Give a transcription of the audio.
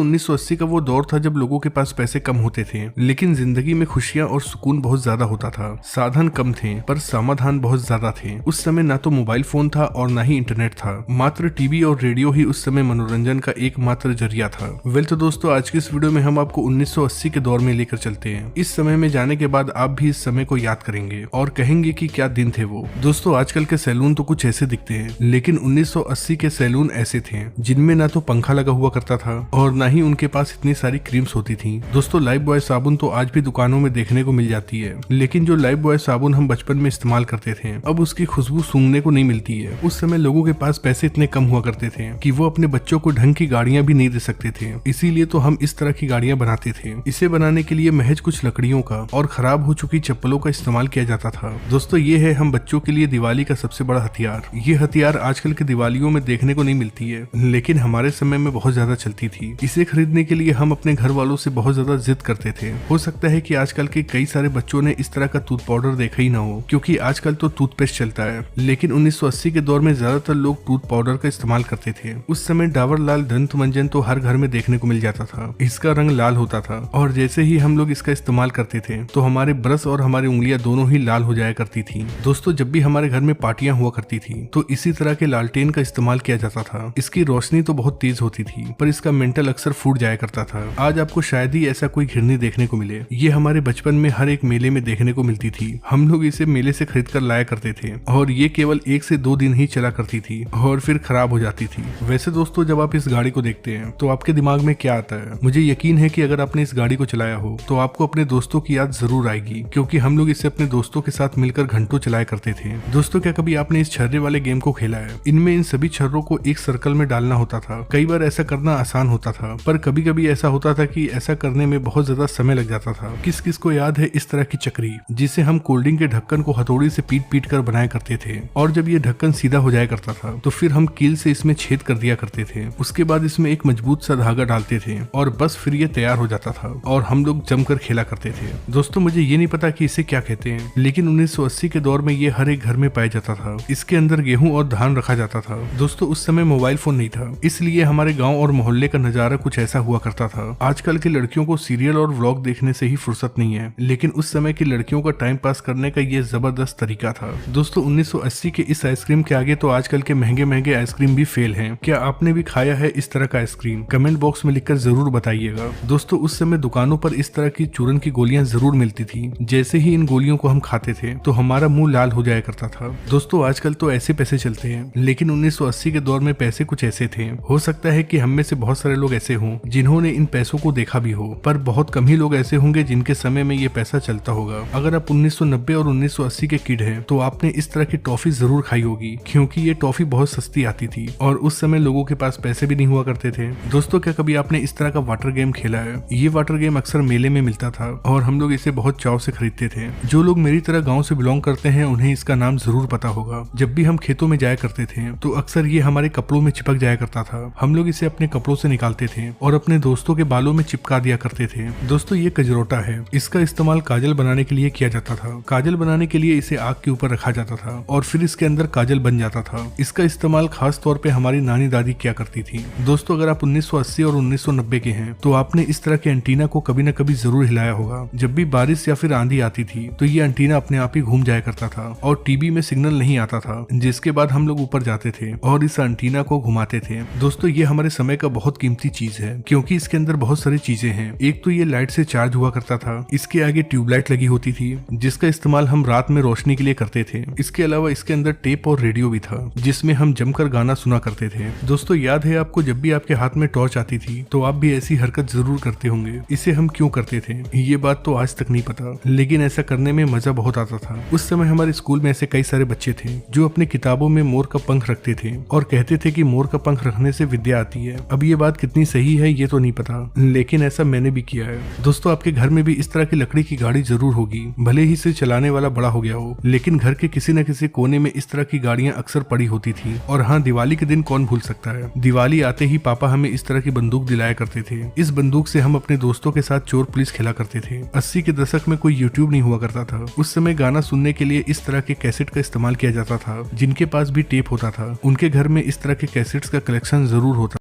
1980 का वो दौर था जब लोगों के पास पैसे कम होते थे, लेकिन जिंदगी में खुशियां और सुकून बहुत ज्यादा होता था। साधन कम थे पर समाधान बहुत ज्यादा थे। उस समय ना तो मोबाइल फोन था और ना ही इंटरनेट था, मात्र टीवी और रेडियो ही उस समय मनोरंजन का एकमात्र जरिया था। वेल तो दोस्तों, आज की इस वीडियो में हम आपको 1980 के दौर में लेकर चलते हैं। इस समय में जाने के बाद आप भी इस समय को याद करेंगे और कहेंगे कि क्या दिन थे वो। दोस्तों, आजकल के सैलून तो कुछ ऐसे दिखते हैं, लेकिन 1980 के सैलून ऐसे थे जिनमें ना तो पंखा लगा हुआ करता था और ना ही उनके पास इतनी सारी क्रीम्स होती थी। दोस्तों, लाइफ बॉय साबुन तो आज भी दुकानों में देखने को मिल जाती है, लेकिन जो लाइफ बॉय साबुन हम बचपन में इस्तेमाल करते थे अब उसकी खुशबू सूंघने को नहीं मिलती है। उस समय लोगों के पास पैसे इतने कम हुआ करते थे कि वो अपने बच्चों को ढंग की गाड़ियां भी नहीं दे सकते थे, इसीलिए तो हम इस तरह की गाड़ियां बनाते थे। इसे बनाने के लिए महज कुछ लकड़ियों का और खराब हो चुकी चप्पलों का इस्तेमाल किया जाता था। दोस्तों, ये है हम बच्चों के लिए दिवाली का सबसे बड़ा हथियार। ये हथियार आजकल के दिवालियों में देखने को नहीं मिलती है, लेकिन हमारे समय में बहुत ज्यादा चलती थी। इसे खरीदने के लिए हम अपने घर वालों से बहुत ज्यादा जिद करते थे। हो सकता है कि आजकल के कई सारे बच्चों ने इस तरह का टूथ पाउडर देखा ही ना हो, क्योंकि आजकल तो टूथपेस्ट चलता है, लेकिन 1980 के दौर में ज्यादातर लोग टूथ पाउडर का इस्तेमाल करते थे। उस समय डाबर लाल दंत मंजन तो हर घर में देखने को मिल जाता था। इसका रंग लाल होता था और जैसे ही हम लोग इसका इस्तेमाल करते थे तो हमारे ब्रश और हमारी उंगलियां दोनों ही लाल हो जाया करती थी। दोस्तों, जब भी हमारे घर में पार्टियां हुआ करती थी तो इसी तरह के लालटेन का इस्तेमाल किया जाता था। इसकी रोशनी तो बहुत तेज होती थी पर इसका मेंटल अक्सर फूट जाया करता था। आज आपको शायद ही ऐसा कोई घिरनी देखने को मिले। ये हमारे बचपन में हर एक मेले में देखने को मिलती थी। हम लोग इसे मेले से खरीद कर लाया करते थे और ये केवल 1 से 2 दिन ही चला करती थी और फिर खराब हो जाती थी। वैसे दोस्तों, जब आप इस गाड़ी को देखते हैं तो आपके दिमाग में क्या आता है? मुझे यकीन है कि अगर आपने इस गाड़ी को चलाया हो तो आपको अपने दोस्तों की याद जरूर आएगी, क्योंकि हम लोग इसे अपने दोस्तों के साथ मिलकर घंटों चलाया करते थे। दोस्तों, क्या कभी आपने इस छर्रे वाले गेम को खेला है? इनमें इन सभी छर्रों को एक सर्कल में डालना होता था। कई बार ऐसा करना आसान होता था, पर कभी कभी ऐसा होता था कि ऐसा करने में बहुत ज्यादा समय लग जाता था। किस किस को याद है इस तरह की चक्री, जिसे हम कोल्ड ड्रिंक के ढक्कन को हथौड़ी से पीट पीट कर बनाया करते थे, और जब ये ढक्कन सीधा हो जाया करता था तो फिर हम कील से इसमें छेद कर दिया करते थे। उसके बाद इसमें एक मजबूत सा धागा डालते थे और बस फिर ये तैयार हो जाता था और हम लोग जमकर खेला करते थे। दोस्तों, मुझे ये नहीं पता कि इसे क्या कहते हैं, लेकिन 1980 के दौर में ये हर एक घर में पाया जाता था। इसके अंदर गेहूं और धान रखा जाता था। दोस्तों, उस समय मोबाइल फोन नहीं था, इसलिए हमारे गांव और मोहल्ले का नजारा कुछ ऐसा हुआ करता था। आजकल की लड़कियों को सीरियल और व्लॉग देखने से ही फुर्सत नहीं है, लेकिन उस समय की लड़कियों का टाइम पास करने का ये जबरदस्त तरीका था। दोस्तों, 1980 के इस आइसक्रीम के आगे तो आजकल के महंगे महंगे आइसक्रीम भी फेल हैं। क्या आपने भी खाया है इस तरह का आइसक्रीम? कमेंट बॉक्स में लिखकर जरूर बताइएगा। दोस्तों, उस समय दुकानों पर इस तरह की चूरन की गोलियां जरूर मिलती थी। जैसे ही इन गोलियों को हम खाते थे तो हमारा मुंह लाल हो जाया करता था। दोस्तों, आजकल तो ऐसे पैसे चलते हैं, लेकिन 1980 के दौर में पैसे कुछ ऐसे थे। हो सकता है कि हम में से बहुत सारे लोग ऐसे हों जिन्होंने इन पैसों को देखा भी हो, पर बहुत कम ही लोग ऐसे होंगे जिनके समय में ये पैसा चलता होगा। अगर आप 1990 और 1980 के किड हैं तो आपने इस तरह की टॉफी जरूर खाई होगी, क्योंकि ये टॉफी बहुत सस्ती आती थी और उस समय लोगों के पास पैसे भी नहीं हुआ करते थे। दोस्तों, क्या कभी आपने इस तरह का वाटर गेम खेला है? ये वाटर गेम अक्सर मेले में मिलता था और हम लोग इसे बहुत चाव से खरीदते थे। जो लोग मेरी तरह गाँव से बिलोंग करते हैं उन्हें इसका नाम जरूर पता होगा। जब भी हम खेतों में जाया करते थे तो अक्सर ये हमारे कपड़ों में चिपक जाया करता था। हम लोग इसे अपने कपड़ों से निकालते थे और अपने दोस्तों के बालों में चिपका दिया करते थे। दोस्तों, ये कजरोटा है। इसका इस्तेमाल काजल बनाने के लिए किया जाता था। काजल बनाने के लिए इसे आग के ऊपर रखा जाता था और फिर इसके अंदर काजल बन जाता था। इसका इस्तेमाल खास तौर पे हमारी नानी दादी किया करती थी। दोस्तों, अगर आप 1980 और 1990 के हैं तो आपने इस तरह के एंटीना को कभी न कभी जरूर हिलाया होगा। जब भी बारिश या फिर आंधी आती थी तो ये एंटीना अपने आप ही घूम जाया करता था और टीवी में सिग्नल नहीं आता था, जिसके बाद हम लोग ऊपर जाते थे और इस एंटीना को घुमाते थे। दोस्तों, ये हमारे समय का बहुत कीमती चीज है, क्योंकि इसके अंदर बहुत सारी चीजें हैं। एक तो ये लाइट से चार्ज हुआ करता था। इसके आगे ट्यूबलाइट लगी होती थी जिसका इस्तेमाल हम रात में रोशनी के लिए करते थे। इसके अलावा इसके अंदर टेप और रेडियो भी था जिसमें हम जमकर गाना सुना करते थे। दोस्तों, याद है आपको जब भी आपके हाथ में टॉर्च आती थी तो आप भी ऐसी हरकत जरूर करते होंगे। इसे हम क्यों करते थे ये बात तो आज तक नहीं पता, लेकिन ऐसा करने में मजा बहुत आता था। उस समय हमारे स्कूल में ऐसे कई सारे बच्चे थे जो अपने किताबों में मोर का पंख रखते थे और कहते थे कि मोर का पंख रखने से विद्या आती है। अब ये बात कितनी सही है ये तो नहीं पता, लेकिन ऐसा मैंने भी किया है। दोस्तों, आपके घर में भी इस तरह की लकड़ी की गाड़ी जरूर होगी, भले ही इसे चलाने वाला बड़ा हो गया हो, लेकिन घर के किसी न किसी कोने में इस तरह की गाड़ियां अक्सर पड़ी होती थी। और हाँ, दिवाली के दिन कौन भूल सकता है, दिवाली आते ही पापा हमें इस तरह की बंदूक दिलाया करते थे। इस बंदूक से हम अपने दोस्तों के साथ चोर पुलिस खेला करते थे। 80 के दशक में कोई यूट्यूब नहीं हुआ करता था। उस समय गाना सुनने के लिए इस तरह के कैसेट का इस्तेमाल किया जाता था। जिनके पास भी टेप होता था उनके घर में इस तरह के कैसेट्स का कलेक्शन जरूर होता।